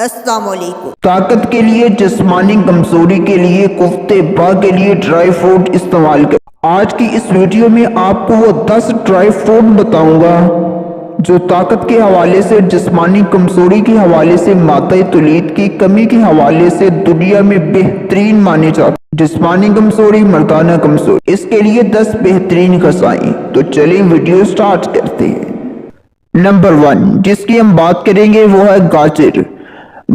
السلام علیکم۔ طاقت کے لیے، جسمانی کمزوری کے لیے، قوت باہ کے لیے ڈرائی فروٹ استعمال کریں۔ آج کی اس ویڈیو میں آپ کو وہ 10 ڈرائی فروٹ بتاؤں گا جو طاقت کے حوالے سے، جسمانی کمزوری کے حوالے سے، مادہ تولید کی کمی کے حوالے سے دنیا میں بہترین مانے جاتے ہیں۔ جسمانی کمزوری، مردانہ کمزوری، اس کے لیے 10 بہترین غذائیں۔ تو چلیں ویڈیو سٹارٹ کرتے ہیں۔ نمبر 1 جس کی ہم بات کریں گے وہ ہے گاجر۔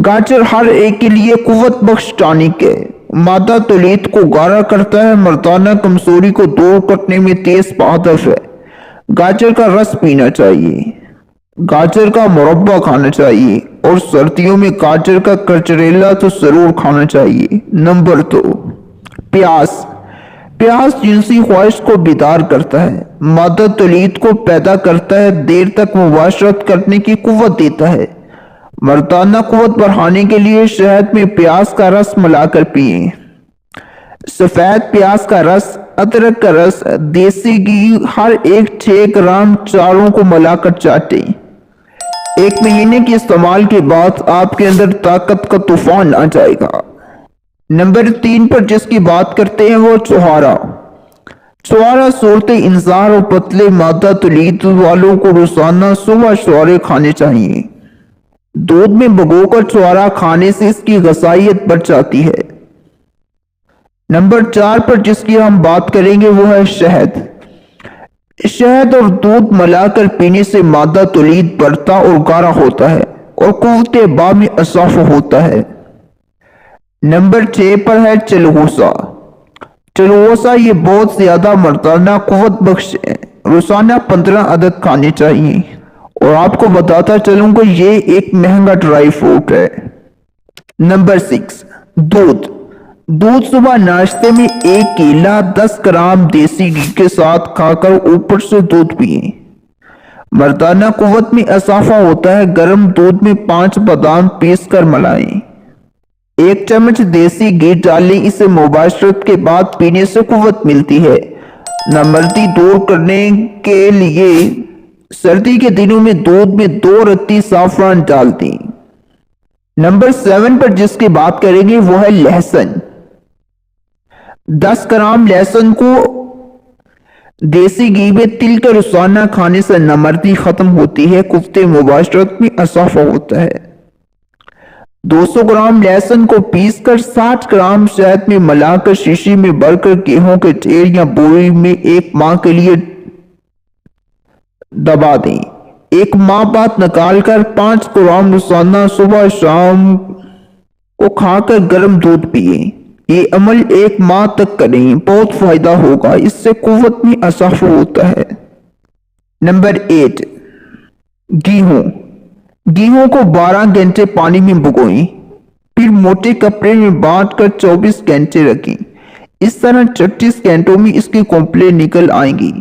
گاجر ہر ایک کے لیے قوت بخش ٹانک ہے، مادہ تولید کو گارا کرتا ہے، مردانہ کمزوری کو دور کرنے میں تیز ہدف ہے۔ گاجر کا رس پینا چاہیے، گاجر کا مربع کھانا چاہیے، اور سردیوں میں گاجر کا کچریلا تو ضرور کھانا چاہیے۔ نمبر 2 پیاز۔ پیاز جنسی خواہش کو بیدار کرتا ہے، مادہ تولید کو پیدا کرتا ہے، دیر تک مباشرت کرنے کی قوت دیتا ہے۔ مردانہ قوت بڑھانے کے لیے شہد میں پیاز کا رس ملا کر پئیں۔ سفید پیاز کا رس، ادرک کا رس، دیسی گھی ہر ایک 6 گرام چاروں کو ملا کر چاٹیں۔ 1 مہینے کے استعمال کے بعد آپ کے اندر طاقت کا طوفان آ جائے گا۔ نمبر 3 پر جس کی بات کرتے ہیں وہ چھہارا۔ چھہارا صورت انزار اور پتلے مادہ تولید والوں کو روزانہ صبح چھہارے کھانے چاہیے۔ دودھ میں بھگو کر چھہارا کھانے سے اس کی غذائیت بڑھ جاتی ہے۔ نمبر 4 پر جس کی ہم بات کریں گے وہ ہے شہد۔ شہد اور دودھ ملا کر پینے سے مادہ تولید بڑھتا اور گارا ہوتا ہے اور قوت باہ میں اضافہ ہوتا ہے۔ نمبر 6 پر ہے چلغوزہ۔ چلغوزہ یہ بہت زیادہ مردانہ قوت بخش ہے، روزانہ 15 عدد کھانے چاہیے، اور آپ کو بتاتا چلوں کہ یہ ایک مہنگا ڈرائی فروٹ ہے۔ نمبر 6 دودھ۔ دودھ صبح ناشتے میں 1 کیلا 10 گرام دیسی گھی کے ساتھ کھا کر اوپر سے دودھ پئیں۔ مردانہ قوت میں اضافہ ہوتا ہے، گرم دودھ میں 5 بادام پیس کر ملائیں۔ 1 چمچ دیسی گھی ڈالیں، اسے مباشرت کے بعد پینے سے قوت ملتی ہے۔ نامردی دور کرنے کے لیے سردی کے دنوں میں دودھ میں 2 رتی زعفران ڈال دیں۔ نمبر 7 پر جس کی بات کریں گے وہ ہے لہسن۔ 10 گرام لہسن کو دیسی گھی میں تل کر روزانہ کھانے سے نامردی ختم ہوتی ہے، قوت مباشرت میں اضافہ ہوتا ہے۔ 200 گرام لہسن کو پیس کر 60 گرام شہد میں ملا کر شیشی میں بھر کر گیہوں کے ڈھیر یا بوری میں 1 ماہ کے لیے دبا دیں۔ 1 ماہ بعد نکال کر 5 گرام روزانہ صبح شام کو کھا کر گرم دودھ پئیں۔ یہ عمل 1 ماہ تک کریں، بہت فائدہ ہوگا، اس سے قوت میں اضافہ ہوتا ہے۔ نمبر 8 گیہوں۔ گیہوں کو 12 گھنٹے پانی میں بھگوئیں، پھر موٹے کپڑے میں باندھ کر 24 گھنٹے رکھیں۔ اس طرح 36 گھنٹوں میں اس کی کونپلیں نکل آئیں گی۔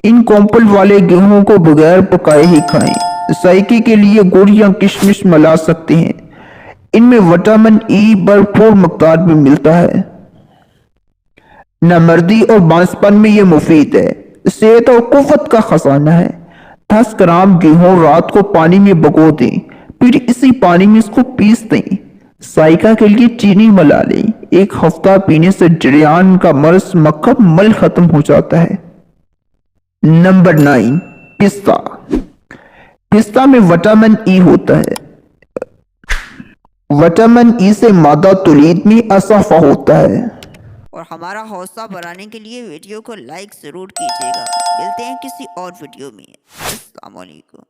ان کونپل والے گیہوں کو بغیر پکائے ہی کھائیں۔ ذائقے کے لیے گڑ یا کشمش ملا سکتے ہیں، ان میں وٹامن ای بھرپور مقدار میں ملتا ہے۔ نامردی اور بانجپن میں یہ مفید ہے، صحت اور قوت کا خزانہ ہے۔ 10 گرام گیہوں رات کو پانی میں بھگو دیں، پھر اسی پانی میں اس کو پیس دیں۔ ذائقہ کے لیے چینی ملا لیں۔ 1 ہفتہ پینے سے جریان کا مرض مکمل ختم ہو جاتا ہے۔ نمبر 9 پستہ۔ پستہ میں وٹامن ای ہوتا ہے، وٹامن ای سے مادہ تولید میں اضافہ ہوتا ہے۔ اور ہمارا حوصلہ بڑھانے کے لیے ویڈیو کو لائک ضرور کیجیے گا۔ ملتے ہیں کسی اور ویڈیو میں۔ السلام علیکم۔